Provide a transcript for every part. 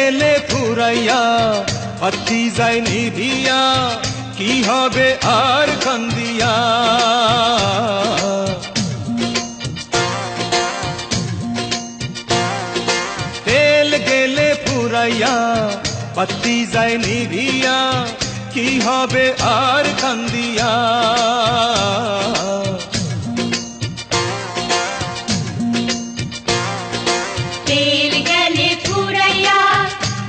গেলে ফুরাইয়া বাতি যায় নিভিয়া কি হবে আর কান্দিয়া তেল গেলে ফুরাইয়া বাতি যায় নিভিয়া কি হবে আর কান্দিয়া তেল গেলে ফুরাইয়া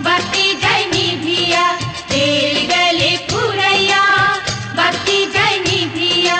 বাতি যায় নিভিয়া তেল গেলে ফুরাইয়া বাতি যায় নিভিয়া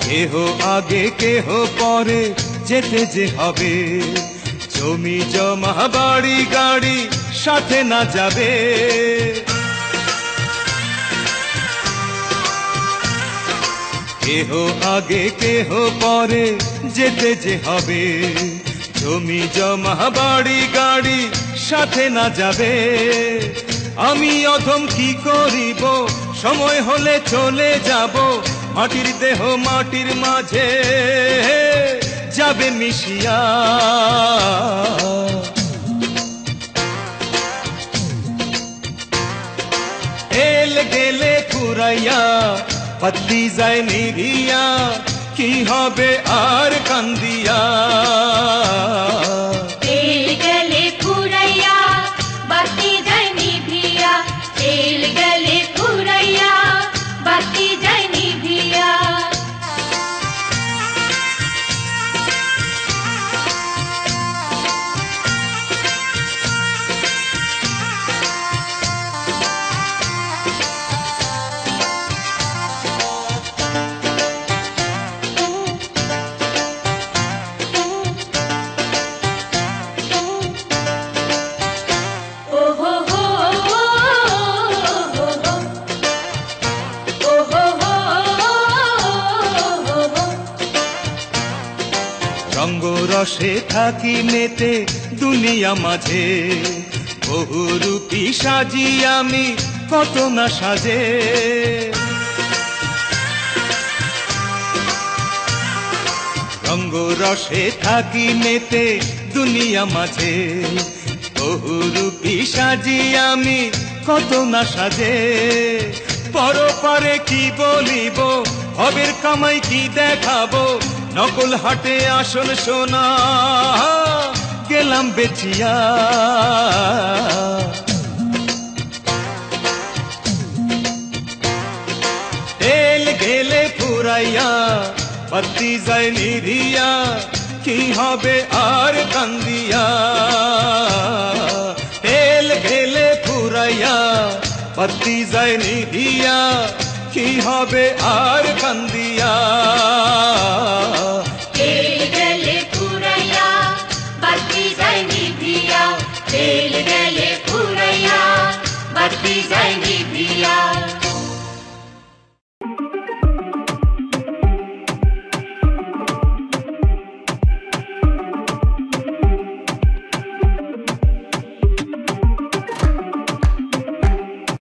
কেহ আগে কেহ পরে যেতে যে হবে জমি জমা বাড়ি গাড়ি সাথে না যাবে কেহ আগে কেহ পরে যেতে যে হবে জমি জমা বাড়ি গাড়ি সাথে না যাবে আমি অধম কি করিব সময় হলে চলে যাব মাটির দেহ মাটির মাঝে যাবে মিশিয়া তেল গেলে ফুরাইয়া বাতি যায় নিভিয়া কি হবে আর কান্দিয়া তেল গেলে ফুরাইয়া বাতি যায় নিভিয়া তেল গেলে ফুরাইয়া বাতি যায় নিভিয়া রঙ্গ রসে থাকি মেতে দুনিয়া মাঝে বহুরূপী সাজি আমি কত না সাজে রঙ্গ রসে থাকি মেতে দুনিয়া মাঝে বহুরূপী সাজি আমি কত না সাজে পরপারে কি বলিব হবের কামাই কি দেখাবো নকল হাটে আসল সোনা গেলাম বেচিয়া তেল গেলে ফুরাইয়া বাতি যায় নিভিয়া কি হবে আর কান্দিয়া তেল গেলে ফুরাইয়া বাতি যায় নিভিয়া কি হবে আর কান্দিয়া তেল গেলে ফুরাইয়া বাতি যায় নিভিয়া তেল গেলে ফুরাইয়া বাতি যায় নিভিয়া